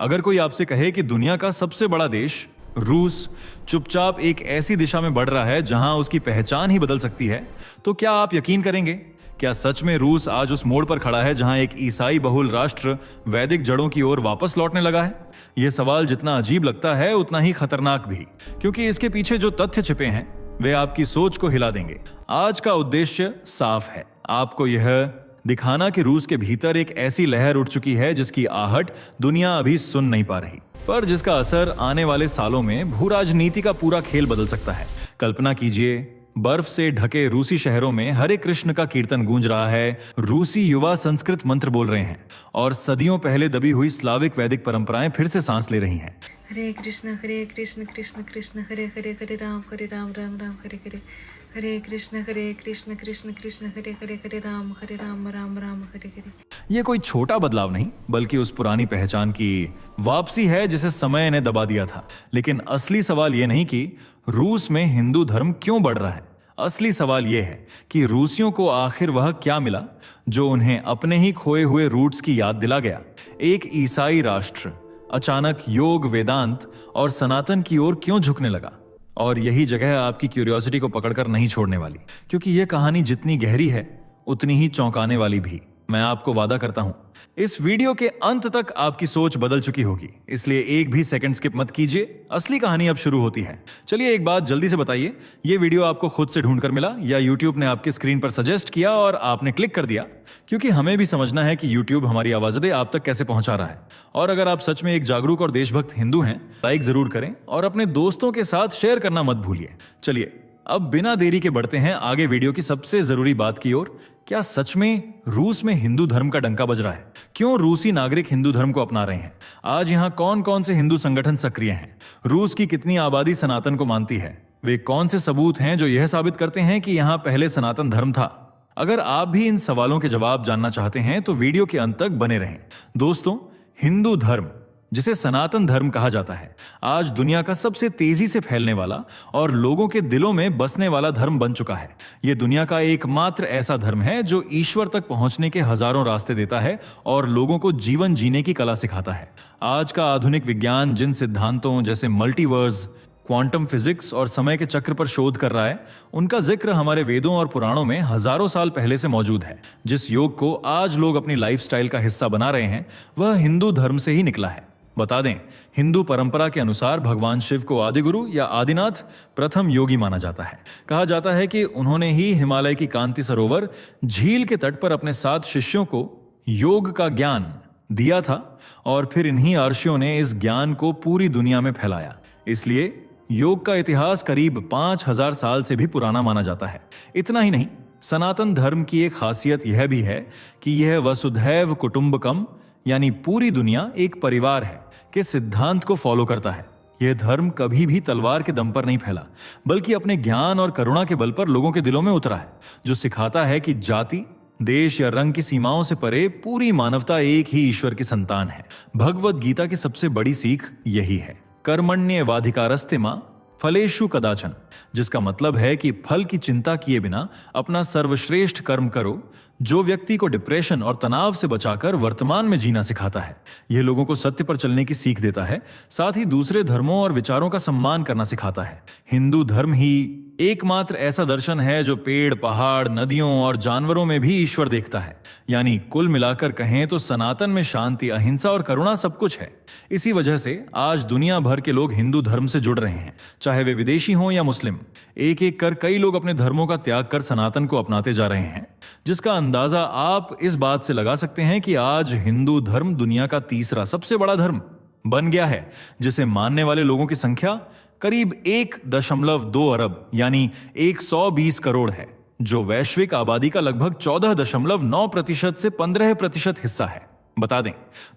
अगर कोई आपसे कहे कि दुनिया का सबसे बड़ा देश रूस चुपचाप एक ऐसी दिशा में बढ़ रहा है जहां उसकी पहचान ही बदल सकती है, तो क्या आप यकीन करेंगे? क्या सच में रूस आज उस मोड़ पर खड़ा है जहां एक ईसाई बहुल राष्ट्र वैदिक जड़ों की ओर वापस लौटने लगा है? यह सवाल जितना अजीब लगता है उतना ही खतरनाक भी, क्योंकि इसके पीछे जो तथ्य छिपे हैं वे आपकी सोच को हिला देंगे। आज का उद्देश्य साफ है, आपको यह दिखाना कि रूस के भीतर एक ऐसी लहर उठ चुकी है जिसकी आहट दुनिया अभी सुन नहीं पा रही, पर जिसका असर आने वाले सालों में भू राजनीति का पूरा खेल बदल सकता है। कल्पना कीजिए, बर्फ से ढके रूसी शहरों में हरे कृष्ण का कीर्तन गूंज रहा है, रूसी युवा संस्कृत मंत्र बोल रहे हैं और सदियों पहले दबी हुई स्लाविक वैदिक परंपराएं फिर से सांस ले रही हैं। हरे कृष्ण कृष्ण कृष्ण हरे हरे हरे राम राम राम हरे हरे हरे कृष्ण कृष्ण कृष्ण हरे हरे राम राम राम हरे हरे। ये कोई छोटा बदलाव नहीं, बल्कि उस पुरानी पहचान की वापसी है जिसे समय ने दबा दिया था। लेकिन असली सवाल ये नहीं कि रूस में हिंदू धर्म क्यों बढ़ रहा है, असली सवाल यह है कि रूसियों को आखिर वह क्या मिला जो उन्हें अपने ही खोए हुए रूट्स की याद दिला गया। एक ईसाई राष्ट्र अचानक योग, वेदांत और सनातन की ओर क्यों झुकने लगा? और यही जगह आपकी क्यूरियोसिटी को पकड़कर नहीं छोड़ने वाली, क्योंकि यह कहानी जितनी गहरी है उतनी ही चौंकाने वाली भी। मैं आपको वादा करता हूं, इस वीडियो के अंत तक आपकी सोच बदल चुकी होगी, इसलिए एक भी सेकंड स्किप मत कीजिए। असली कहानी अब शुरू होती है। चलिए एक बात जल्दी से बताइए, ये वीडियो आपको खुद से ढूंढकर मिला या यूट्यूब ने आपके स्क्रीन पर सजेस्ट किया और आपने क्लिक कर दिया? क्योंकि हमें भी समझना है कि यूट्यूब हमारी आवाजें आप तक कैसे पहुंचा रहा है। और अगर आप सच में एक जागरूक और देशभक्त हिंदू हैं, लाइक जरूर करें और अपने दोस्तों के साथ शेयर करना मत भूलिए। चलिए अब बिना देरी के बढ़ते हैं आगे वीडियो की सबसे जरूरी बात की ओर। क्या सच में रूस में हिंदू धर्म का डंका बज रहा है? क्यों रूसी नागरिक हिंदू धर्म को अपना रहे हैं? आज यहां कौन कौन से हिंदू संगठन सक्रिय हैं? रूस की कितनी आबादी सनातन को मानती है? वे कौन से सबूत हैं जो यह साबित करते हैं कि यहां पहले सनातन धर्म था? अगर आप भी इन सवालों के जवाब जानना चाहते हैं तो वीडियो के अंत तक बने रहें। दोस्तों, हिंदू धर्म, जिसे सनातन धर्म कहा जाता है, आज दुनिया का सबसे तेजी से फैलने वाला और लोगों के दिलों में बसने वाला धर्म बन चुका है। यह दुनिया का एकमात्र ऐसा धर्म है जो ईश्वर तक पहुंचने के हजारों रास्ते देता है और लोगों को जीवन जीने की कला सिखाता है। आज का आधुनिक विज्ञान जिन सिद्धांतों जैसे मल्टीवर्स, क्वांटम फिजिक्स और समय के चक्र पर शोध कर रहा है, उनका जिक्र हमारे वेदों और पुराणों में हजारों साल पहले से मौजूद है। जिस योग को आज लोग अपनी लाइफस्टाइल का हिस्सा बना रहे हैं, वह हिंदू धर्म से ही निकला है। बता दें, हिंदू परंपरा के अनुसार भगवान शिव को आदिगुरु या आदिनाथ प्रथम योगी माना जाता है। कहा जाता है कि उन्होंने ही हिमालय की कांति सरोवर झील के तट पर अपने 7 शिष्यों को योग का ज्ञान दिया था और फिर इन्हीं अर्षियों ने इस ज्ञान को पूरी दुनिया में फैलाया। इसलिए योग का इतिहास करीब 5000 साल से भी पुराना माना जाता है। इतना ही नहीं, सनातन धर्म की एक खासियत यह भी है कि यह वसुधैव कुटुंबकम यानी पूरी दुनिया एक परिवार है के सिद्धांत को फॉलो करता है। यह धर्म कभी भी तलवार के दम पर नहीं फैला, बल्कि अपने ज्ञान और करुणा के बल पर लोगों के दिलों में उतरा है, जो सिखाता है कि जाति, देश या रंग की सीमाओं से परे पूरी मानवता एक ही ईश्वर की संतान है। भगवत गीता की सबसे बड़ी सीख यही है, कर्मण्येवाधिकारस्ते मां फलेषु कदाचन, जिसका मतलब है कि फल की चिंता किए बिना अपना सर्वश्रेष्ठ कर्म करो, जो व्यक्ति को डिप्रेशन और तनाव से बचाकर वर्तमान में जीना सिखाता है। यह लोगों को सत्य पर चलने की सीख देता है, साथ ही दूसरे धर्मों और विचारों का सम्मान करना सिखाता है। हिंदू धर्म ही एकमात्र ऐसा दर्शन है जो पेड़, पहाड़, नदियों और जानवरों में भी ईश्वर देखता है। यानी कुल मिलाकर कहें तो सनातन में शांति, अहिंसा और करुणा सब कुछ है। इसी वजह से आज दुनिया भर के लोग हिंदू धर्म से जुड़ रहे हैं, चाहे वे विदेशी हों या मुस्लिम। एक एक कर कई लोग अपने धर्मों का त्याग कर सनातन को अपनाते जा रहे हैं, जिसका अंदाजा आप इस बात से लगा सकते हैं कि आज हिंदू धर्म दुनिया का तीसरा सबसे बड़ा धर्म बन गया है, जिसे मानने वाले लोगों की संख्या करीब 1.2 अरब यानी 120 करोड़ है, जो वैश्विक आबादी का लगभग 14.9% से 15% हिस्सा है। बता दें,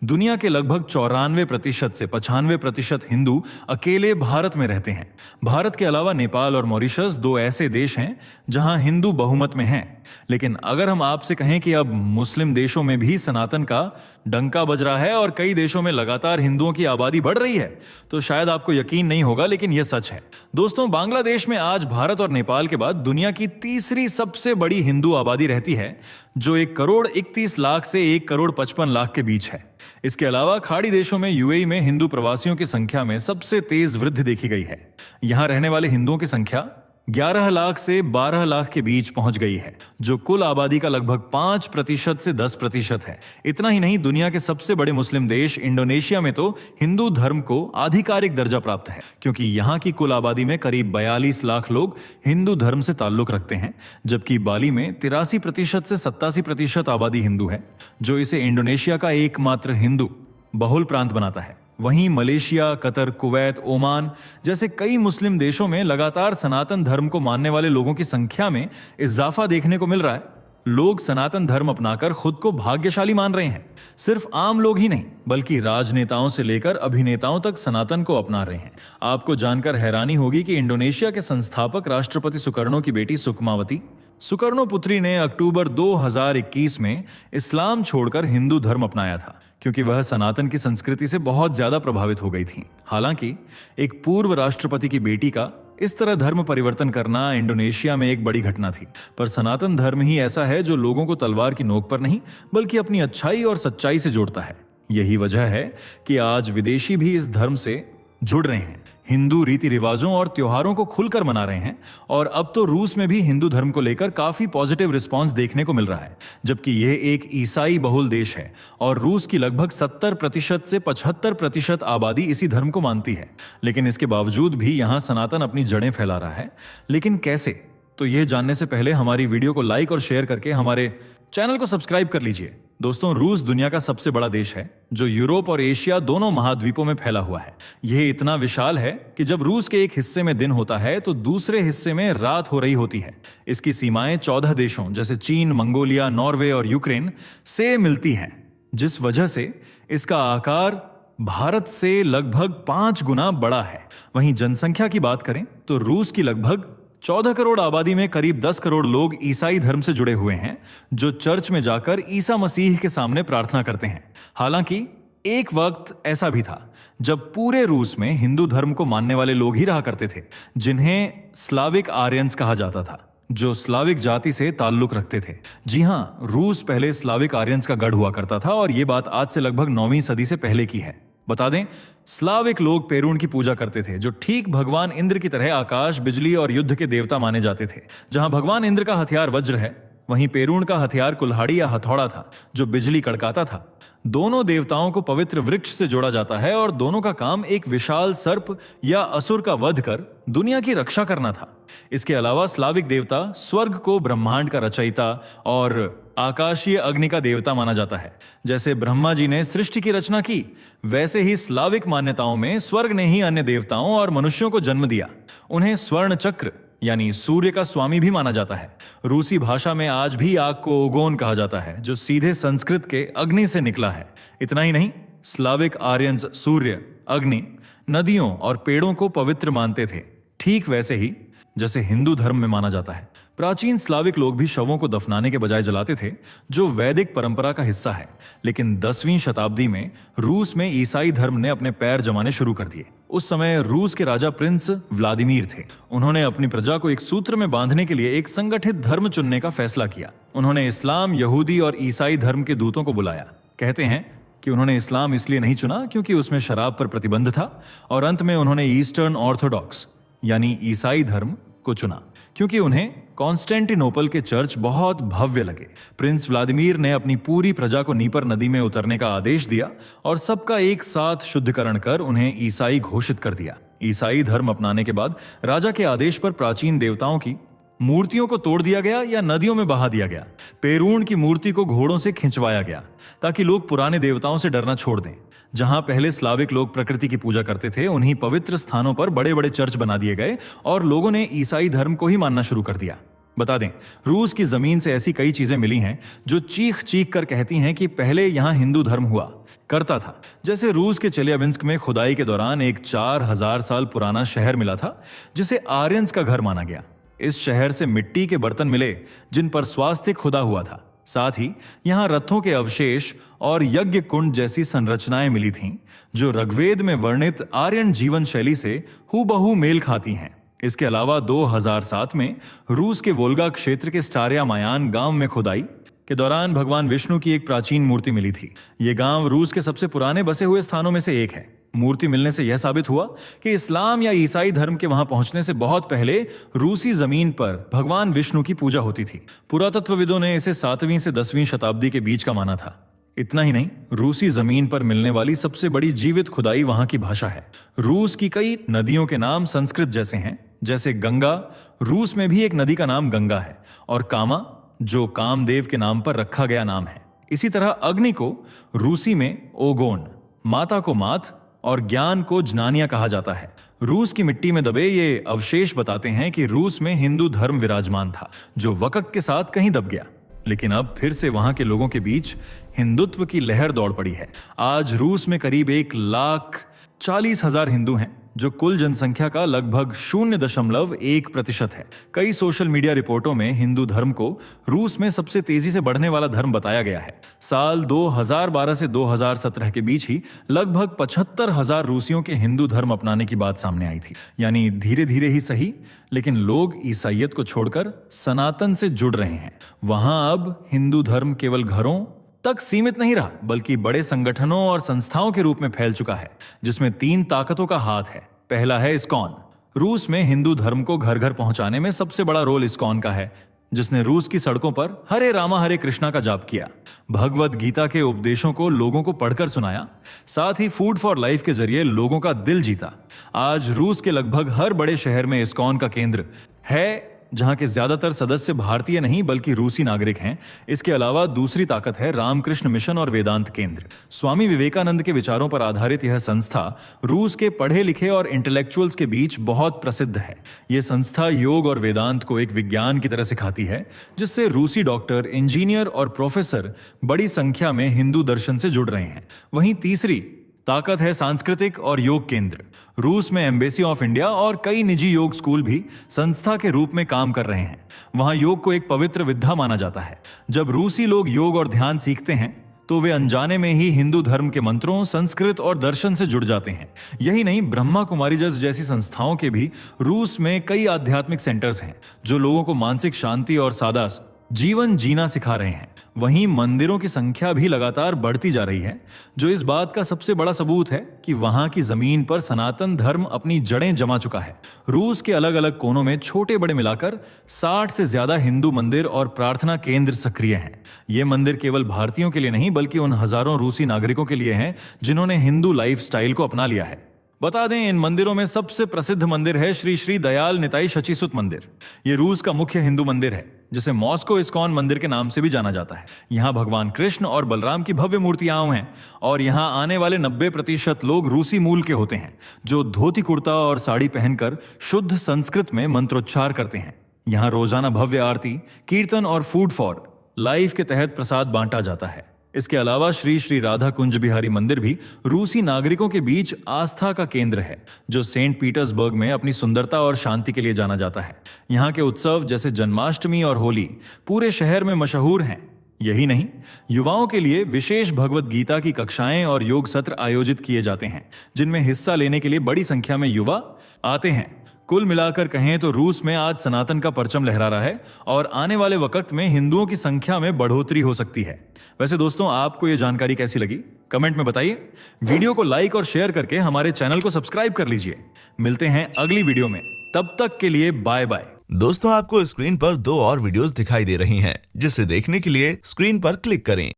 दुनिया के लगभग 94% से 95% हिंदू अकेले भारत में रहते हैं। भारत के अलावा नेपाल और मॉरिशस 2 ऐसे देश हैं जहां हिंदू बहुमत में हैं। लेकिन अगर हम आपसे कहें कि अब मुस्लिम देशों में भी सनातन का डंका बज रहा है और कई देशों में लगातार हिंदुओं की आबादी बढ़ रही है, तो शायद आपको यकीन नहीं होगा, लेकिन यह सच है। दोस्तों, बांग्लादेश में आज भारत और नेपाल के बाद दुनिया की तीसरी सबसे बड़ी हिंदू आबादी रहती है, जो 1 करोड़ 31 लाख से 1 करोड़ 55 लाख लाख के बीच है। इसके अलावा खाड़ी देशों में यूएई में हिंदू प्रवासियों की संख्या में सबसे तेज वृद्धि देखी गई है। यहां रहने वाले हिंदुओं की संख्या 11 लाख से 12 लाख के बीच पहुंच गई है, जो कुल आबादी का लगभग 5% से 10% है। इतना ही नहीं, दुनिया के सबसे बड़े मुस्लिम देश इंडोनेशिया में तो हिंदू धर्म को आधिकारिक दर्जा प्राप्त है, क्योंकि यहां की कुल आबादी में करीब 42 लाख लोग हिंदू धर्म से ताल्लुक रखते हैं, जबकि बाली में 83% से 87% आबादी हिंदू है, जो इसे इंडोनेशिया का एकमात्र हिंदू बहुल प्रांत बनाता है। वहीं मलेशिया, कतर, कुवैत, ओमान जैसे कई मुस्लिम देशों में लगातार सनातन धर्म को मानने वाले लोगों की संख्या में इजाफा देखने को मिल रहा है। लोग सनातन धर्म अपनाकर खुद को भाग्यशाली मान रहे हैं। सिर्फ आम लोग ही नहीं, बल्कि राजनेताओं से लेकर अभिनेताओं तक सनातन को अपना रहे हैं। आपको जानकर हैरानी होगी कि इंडोनेशिया के संस्थापक राष्ट्रपति सुकर्णो की बेटी सुकमावती सुकर्णो पुत्री ने अक्टूबर 2021 में इस्लाम छोड़कर हिंदू धर्म अपनाया था, क्योंकि वह सनातन की संस्कृति से बहुत ज्यादा प्रभावित हो गई थी। हालांकि एक पूर्व राष्ट्रपति की बेटी का इस तरह धर्म परिवर्तन करना इंडोनेशिया में एक बड़ी घटना थी, पर सनातन धर्म ही ऐसा है जो लोगों को तलवार की नोक पर नहीं, बल्कि अपनी अच्छाई और सच्चाई से जोड़ता है। यही वजह है कि आज विदेशी भी इस धर्म से जुड़ रहे हैं, हिंदू रीति रिवाजों और त्योहारों को खुलकर मना रहे हैं। और अब तो रूस में भी हिंदू धर्म को लेकर काफी पॉजिटिव रिस्पांस देखने को मिल रहा है, जबकि यह एक ईसाई बहुल देश है और रूस की लगभग 70% से 75% आबादी इसी धर्म को मानती है। लेकिन इसके बावजूद भी यहां सनातन अपनी जड़ें फैला रहा है। लेकिन कैसे? तो यह जानने से पहले हमारी वीडियो को लाइक और शेयर करके हमारे चैनल को सब्सक्राइब कर लीजिए। दोस्तों, रूस दुनिया का सबसे बड़ा देश है, जो यूरोप और एशिया दोनों महाद्वीपों में फैला हुआ है। यह इतना विशाल है कि जब रूस के एक हिस्से में दिन होता है तो दूसरे हिस्से में रात हो रही होती है। इसकी सीमाएं 14 देशों जैसे चीन, मंगोलिया, नॉर्वे और यूक्रेन से मिलती हैं, जिस वजह से इसका आकार भारत से लगभग 5 गुना बड़ा है। वहीं जनसंख्या की बात करें तो रूस की लगभग 14 करोड़ आबादी में करीब 10 करोड़ लोग ईसाई धर्म से जुड़े हुए हैं, जो चर्च में जाकर ईसा मसीह के सामने प्रार्थना करते हैं। हालांकि एक वक्त ऐसा भी था जब पूरे रूस में हिंदू धर्म को मानने वाले लोग ही रहा करते थे, जिन्हें स्लाविक आर्यंस कहा जाता था, जो स्लाविक जाति से ताल्लुक रखते थे। जी हां, रूस पहले स्लाविक आर्यंस का गढ़ हुआ करता था और यह बात आज से लगभग 9वीं सदी से पहले की है। बता दें, स्लाविक लोग पेरुण की पूजा करते थे, जो ठीक भगवान इंद्र की तरह आकाश, बिजली और युद्ध के देवता माने जाते थे। जहां भगवान इंद्र का हथियार वज्र है, वहीं पेरुण का हथियार कुल्हाड़ी या हथौड़ा था, जो बिजली कड़काता था। दोनों देवताओं को पवित्र वृक्ष से जोड़ा जाता है और दोनों का काम एक विशाल सर्प या असुर का वध कर दुनिया की रक्षा करना था। इसके अलावा स्लाविक देवता स्वर्ग को ब्रह्मांड का रचयिता और आकाशीय अग्नि का देवता माना जाता है। जैसे ब्रह्मा जी ने सृष्टि की रचना की, वैसे ही स्लाविक मान्यताओं में स्वर्ग ने ही अन्य देवताओं और मनुष्यों को जन्म दिया। उन्हें स्वर्ण चक्र यानी सूर्य का स्वामी भी माना जाता है। रूसी भाषा में आज भी आग को ओगोन कहा जाता है, जो सीधे संस्कृत के अग्नि से निकला है। इतना ही नहीं, स्लाविक आर्यंस सूर्य, अग्नि, नदियों और पेड़ों को पवित्र मानते थे, ठीक वैसे ही जैसे हिंदू धर्म में माना जाता है। प्राचीन स्लाविक लोग भी शवों को दफनाने के बजाय जलाते थे, जो वैदिक परंपरा का हिस्सा है। लेकिन 10वीं शताब्दी में रूस में ईसाई धर्म ने अपने पैर जमाने शुरू कर दिए। उस समय रूस के राजा प्रिंस व्लादिमीर थे। उन्होंने अपनी प्रजा को एक सूत्र में बांधने के लिए एक संगठित धर्म चुनने का फैसला किया। उन्होंने इस्लाम, यहूदी और ईसाई धर्म के दूतों को बुलाया। कहते हैं कि उन्होंने इस्लाम इसलिए नहीं चुना क्योंकि उसमें शराब पर प्रतिबंध था, और अंत में उन्होंने ईस्टर्न ऑर्थोडॉक्स यानी ईसाई धर्म को चुना, क्योंकि उन्हें कॉन्स्टेंटिनोपल के चर्च बहुत भव्य लगे। प्रिंस व्लादिमीर ने अपनी पूरी प्रजा को नीपर नदी में उतरने का आदेश दिया और सबका एक साथ शुद्धिकरण कर उन्हें ईसाई घोषित कर दिया। ईसाई धर्म अपनाने के बाद राजा के आदेश पर प्राचीन देवताओं की मूर्तियों को तोड़ दिया गया या नदियों में बहा दिया गया। पेरुण की मूर्ति को घोड़ों से खिंचवाया गया ताकि लोग पुराने देवताओं से डरना छोड़ दें। जहां पहले स्लाविक लोग प्रकृति की पूजा करते थे, उन्हीं पवित्र स्थानों पर बड़े बड़े चर्च बना दिए गए और लोगों ने ईसाई धर्म को ही मानना शुरू कर दिया। बता दें, रूस की जमीन से ऐसी कई चीजें मिली हैं जो चीख चीख कर कहती हैं कि पहले यहां हिंदू धर्म हुआ करता था। जैसे रूस के चेलियाबिंस्क में खुदाई के दौरान एक 4000 साल पुराना शहर मिला था, जिसे आर्यंस का घर माना गया। इस शहर से मिट्टी के बर्तन मिले जिन पर स्वास्तिक खुदा हुआ था। साथ ही यहां रथों के अवशेष और यज्ञ कुंड जैसी संरचनाएं मिली थीं, जो ऋग्वेद में वर्णित आर्यन जीवन शैली से हूबहू मेल खाती हैं। इसके अलावा 2007 में रूस के वोल्गा क्षेत्र के स्टारिया मायान गांव में खुदाई के दौरान भगवान विष्णु की एक प्राचीन मूर्ति मिली थी। ये गांव रूस के सबसे पुराने बसे हुए स्थानों में से एक है। मूर्ति मिलने से यह साबित हुआ कि इस्लाम या ईसाई धर्म के वहां पहुंचने से बहुत पहले रूसी जमीन पर भगवान विष्णु की पूजा होती थी। पुरातत्वविदों ने इसे 7वीं से 10वीं शताब्दी के बीच का माना था। इतना ही नहीं, रूसी जमीन पर मिलने वाली सबसे बड़ी जीवित खुदाई वहां की भाषा है। रूस की कई नदियों के नाम संस्कृत जैसे हैं, जैसे गंगा, रूस में भी एक नदी का नाम गंगा है, और कामा, जो कामदेव के नाम पर रखा गया नाम है। इसी तरह अग्नि को रूसी में ओगोन, माता को मात और ज्ञान को ज्ञानिया कहा जाता है। रूस की मिट्टी में दबे ये अवशेष बताते हैं कि रूस में हिंदू धर्म विराजमान था, जो वक्त के साथ कहीं दब गया, लेकिन अब फिर से वहां के लोगों के बीच हिंदुत्व की लहर दौड़ पड़ी है। आज रूस में करीब 1,40,000 हिंदू हैं, जो कुल जनसंख्या का लगभग 0.1% है। कई सोशल मीडिया रिपोर्टों में हिंदू धर्म को रूस में सबसे तेजी से बढ़ने वाला धर्म बताया गया है। साल 2012 से 2017 के बीच ही लगभग 75,000 रूसियों के हिंदू धर्म अपनाने की बात सामने आई थी। यानी धीरे धीरे ही सही, लेकिन लोग ईसाइयत को छोड़कर सनातन से जुड़ रहे हैं। वहां अब हिंदू धर्म केवल घरों तक सीमित नहीं रहा, बल्कि बड़े संगठनों और संस्थाओं के रूप में फैल चुका है, जिसमें 3 ताकतों का हाथ है। पहला है इस्कॉन। रूस में हिंदू धर्म को घर घर पहुंचाने में सबसे बड़ा रोल इस्कॉन का है, जिसने रूस की सड़कों पर हरे रामा हरे कृष्णा का जाप किया, भगवत गीता के उपदेशों को लोगों को पढ़कर सुनाया, साथ ही फूड फॉर लाइफ के जरिए लोगों का दिल जीता। आज रूस के लगभग हर बड़े शहर में इस्कॉन का केंद्र है, जहां के ज्यादातर सदस्य भारतीय नहीं बल्कि रूसी नागरिक हैं। इसके अलावा दूसरी ताकत है रामकृष्ण मिशन और वेदांत केंद्र। स्वामी विवेकानंद के विचारों पर आधारित यह संस्था रूस के पढ़े लिखे और इंटेलेक्चुअल्स के बीच बहुत प्रसिद्ध है। यह संस्था योग और वेदांत को एक विज्ञान की तरह सिखाती है, जिससे रूसी डॉक्टर, इंजीनियर और प्रोफेसर बड़ी संख्या में हिंदू दर्शन से जुड़ रहे हैं। वहीं तीसरी ताकत है सांस्कृतिक और योग केंद्र। रूस में एम्बेसी ऑफ इंडिया और कई निजी योग स्कूल भी संस्था के रूप में काम कर रहे हैं। वहां योग को एक पवित्र विद्या माना जाता है। जब रूसी लोग योग और ध्यान सीखते हैं तो वे अनजाने में ही हिंदू धर्म के मंत्रों, संस्कृत और दर्शन से जुड़ जाते हैं। यही नहीं, ब्रह्मा कुमारीज जैसी संस्थाओं के भी रूस में कई आध्यात्मिक सेंटर्स हैं, जो लोगों को मानसिक शांति और सादा जीवन जीना सिखा रहे हैं। वहीं मंदिरों की संख्या भी लगातार बढ़ती जा रही है, जो इस बात का सबसे बड़ा सबूत है कि वहां की जमीन पर सनातन धर्म अपनी जड़ें जमा चुका है। रूस के अलग अलग कोनों में छोटे बड़े मिलाकर 60 से ज्यादा हिंदू मंदिर और प्रार्थना केंद्र सक्रिय हैं। ये मंदिर केवल भारतीयों के लिए नहीं, बल्कि उन हजारों रूसी नागरिकों के लिए हैं जिन्होंने हिंदू लाइफस्टाइल को अपना लिया है। बता दें, इन मंदिरों में सबसे प्रसिद्ध मंदिर है श्री श्री दयाल निताई शचीसुत मंदिर। ये रूस का मुख्य हिंदू मंदिर है, जिसे मॉस्को इस्कॉन मंदिर के नाम से भी जाना जाता है। यहाँ भगवान कृष्ण और बलराम की भव्य मूर्तियां हैं, और यहाँ आने वाले 90% लोग रूसी मूल के होते हैं, जो धोती कुर्ता और साड़ी पहनकर शुद्ध संस्कृत में मंत्रोच्चार करते हैं। यहाँ रोजाना भव्य आरती, कीर्तन और फूड फॉर लाइफ के तहत प्रसाद बांटा जाता है। इसके अलावा श्री श्री राधा कुंज बिहारी मंदिर भी रूसी नागरिकों के बीच आस्था का केंद्र है, जो सेंट पीटर्सबर्ग में अपनी सुंदरता और शांति के लिए जाना जाता है। यहाँ के उत्सव जैसे जन्माष्टमी और होली पूरे शहर में मशहूर हैं। यही नहीं, युवाओं के लिए विशेष भगवत गीता की कक्षाएं और योग सत्र आयोजित किए जाते हैं, जिनमें हिस्सा लेने के लिए बड़ी संख्या में युवा आते हैं। कुल मिलाकर कहें तो रूस में आज सनातन का परचम लहरा रहा है, और आने वाले वक्त में हिंदुओं की संख्या में बढ़ोतरी हो सकती है। वैसे दोस्तों, आपको ये जानकारी कैसी लगी कमेंट में बताइए। वीडियो को लाइक और शेयर करके हमारे चैनल को सब्सक्राइब कर लीजिए। मिलते हैं अगली वीडियो में, तब तक के लिए बाय बाय। दोस्तों, आपको स्क्रीन पर 2 और वीडियोस दिखाई दे रही हैं, जिसे देखने के लिए स्क्रीन पर क्लिक करें।